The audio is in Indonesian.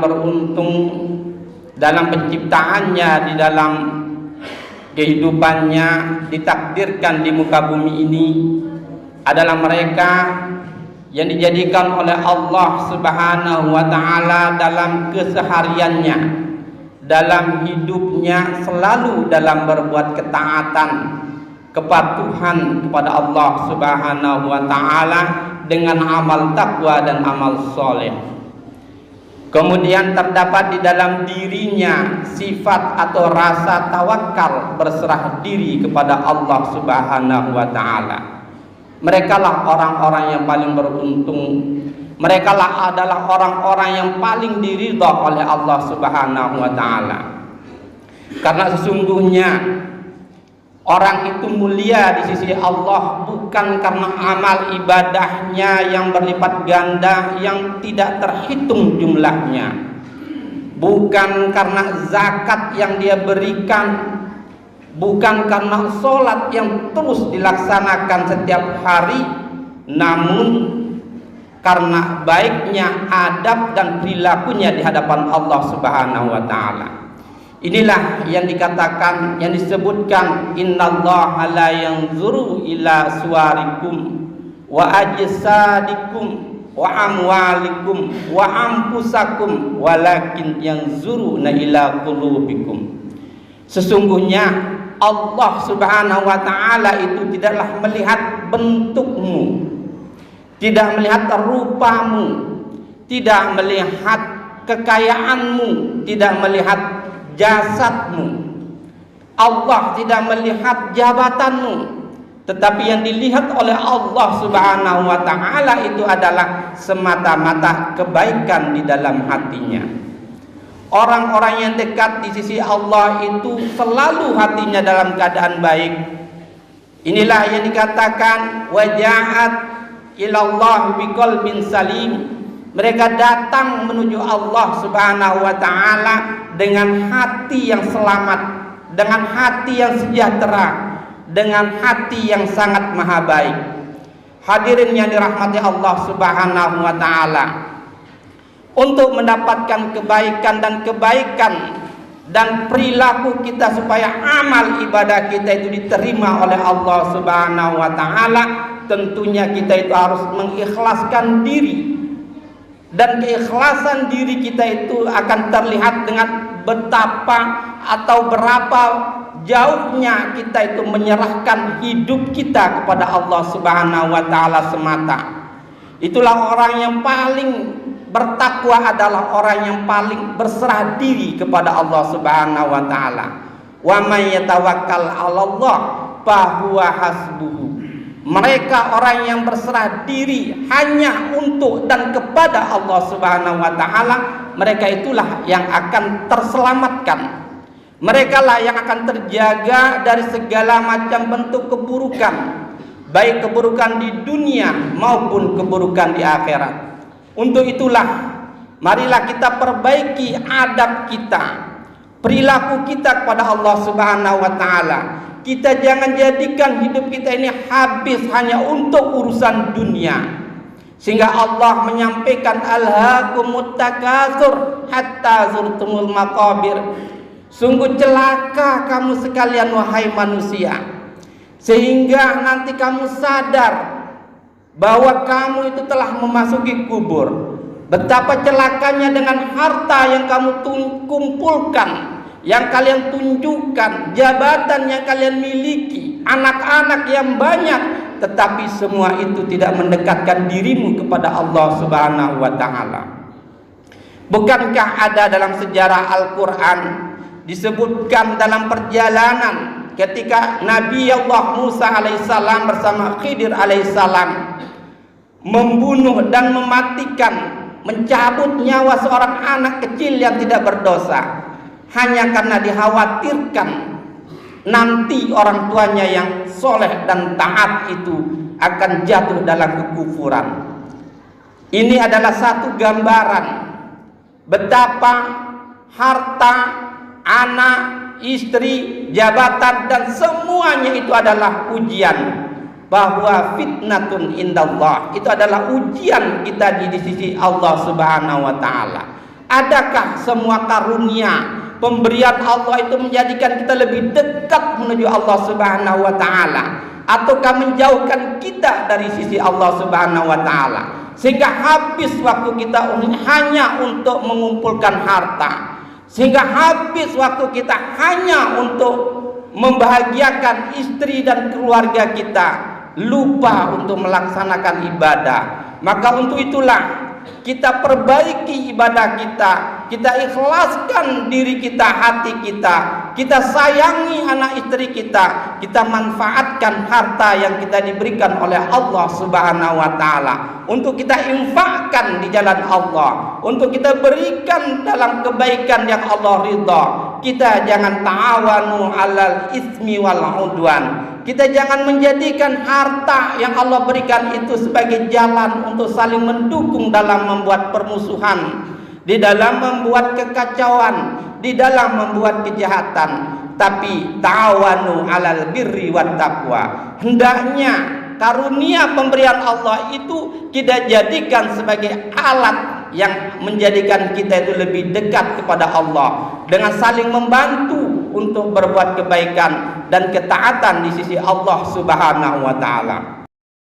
beruntung dalam penciptaannya, di dalam kehidupannya, ditakdirkan di muka bumi ini adalah mereka yang dijadikan oleh Allah Subhanahu wa ta'ala dalam kesehariannya, dalam hidupnya, selalu dalam berbuat ketaatan, kepatuhan kepada Allah Subhanahu wa ta'ala dengan amal takwa dan amal soleh. Kemudian terdapat di dalam dirinya sifat atau rasa tawakal, berserah diri kepada Allah Subhanahu wa ta'ala. Mereka lah orang-orang yang paling beruntung. Mereka lah adalah orang-orang yang paling diridha oleh Allah Subhanahu wa ta'ala. Karena sesungguhnya orang itu mulia di sisi Allah bukan karena amal ibadahnya yang berlipat ganda yang tidak terhitung jumlahnya, bukan karena zakat yang dia berikan, bukan karena sholat yang terus dilaksanakan setiap hari, namun karena baiknya adab dan perilakunya di hadapan Allah Subhanahu wa ta'ala. Inilah yang dikatakan, yang disebutkan, innallaha la yanzuru ila suwarikum wa ajsadikum wa amwalikum wa anfusakum walakin yanzuruna ila qulubikum. Sesungguhnya Allah Subhanahu wa ta'ala itu tidaklah melihat bentukmu, tidak melihat rupamu, tidak melihat kekayaanmu, tidak melihat jasadmu. Allah tidak melihat jabatanmu, tetapi yang dilihat oleh Allah Subhanahu wa ta'ala itu adalah semata-mata kebaikan di dalam hatinya. Orang-orang yang dekat di sisi Allah itu selalu hatinya dalam keadaan baik. Inilah yang dikatakan waja'at ilallah biqalbin salim. Mereka datang menuju Allah Subhanahu wa ta'ala dengan hati yang selamat, dengan hati yang sejahtera, dengan hati yang sangat maha baik. Hadirin yang dirahmati Allah Subhanahu wa ta'ala, untuk mendapatkan kebaikan dan perilaku kita supaya amal ibadah kita itu diterima oleh Allah Subhanahu wa ta'ala, tentunya kita itu harus mengikhlaskan diri. Dan keikhlasan diri kita itu akan terlihat dengan betapa atau berapa jauhnya kita itu menyerahkan hidup kita kepada Allah Subhanahu wa ta'ala semata. Itulah orang yang paling bertakwa, adalah orang yang paling berserah diri kepada Allah Subhanahu wa ta'ala. Wa may yatawakkal 'alallah fahuwa hasbuhu. Mereka orang yang berserah diri hanya untuk dan kepada Allah Subhanahu wa ta'ala, mereka itulah yang akan terselamatkan. Mereka lah yang akan terjaga dari segala macam bentuk keburukan, baik keburukan di dunia maupun keburukan di akhirat. Untuk itulah marilah kita perbaiki adab kita, perilaku kita kepada Allah Subhanahu wa ta'ala. Kita jangan jadikan hidup kita ini habis hanya untuk urusan dunia, sehingga Allah menyampaikan alhaakumut takatsur hatta zurtumul maqabir. Sungguh celaka kamu sekalian wahai manusia, sehingga nanti kamu sadar bahwa kamu itu telah memasuki kubur. Betapa celakanya dengan harta yang kamu kumpulkan, yang kalian tunjukkan, jabatan yang kalian miliki, anak-anak yang banyak, tetapi semua itu tidak mendekatkan dirimu kepada Allah Subhanahu wa ta'ala. Bukankah ada dalam sejarah Al-Quran disebutkan dalam perjalanan ketika Nabi Allah Musa alaihissalam bersama Khidir alaihissalam membunuh dan mematikan, mencabut nyawa seorang anak kecil yang tidak berdosa, hanya karena dikhawatirkan nanti orang tuanya yang soleh dan taat itu akan jatuh dalam kekufuran. Ini adalah satu gambaran betapa harta, anak, istri, jabatan dan semuanya itu adalah ujian, bahwa fitnatun indallah, itu adalah ujian kita di sisi Allah Subhanahu wa ta'ala. Adakah semua karunia pemberian Allah itu menjadikan kita lebih dekat menuju Allah Subhanahu wa taala, ataukah menjauhkan kita dari sisi Allah Subhanahu wa taala sehingga habis waktu kita hanya untuk mengumpulkan harta, sehingga habis waktu kita hanya untuk membahagiakan istri dan keluarga kita, lupa untuk melaksanakan ibadah. Maka untuk itulah kita perbaiki ibadah kita, kita ikhlaskan diri kita, hati kita sayangi anak istri kita manfaatkan harta yang kita diberikan oleh Allah Subhanahu wa taala untuk kita infakkan di jalan Allah, untuk kita berikan dalam kebaikan yang Allah ridha. Kita jangan ta'awanu 'alal ismi wal 'udwan. Kita jangan menjadikan harta yang Allah berikan itu sebagai jalan untuk saling mendukung dalam membuat permusuhan, di dalam membuat kekacauan, di dalam membuat kejahatan. Tapi ta'awanu 'alal birri wat taqwa. Hendaknya karunia pemberian Allah itu kita jadikan sebagai alat yang menjadikan kita itu lebih dekat kepada Allah dengan saling membantu untuk berbuat kebaikan dan ketaatan di sisi Allah Subhanahu wa taala.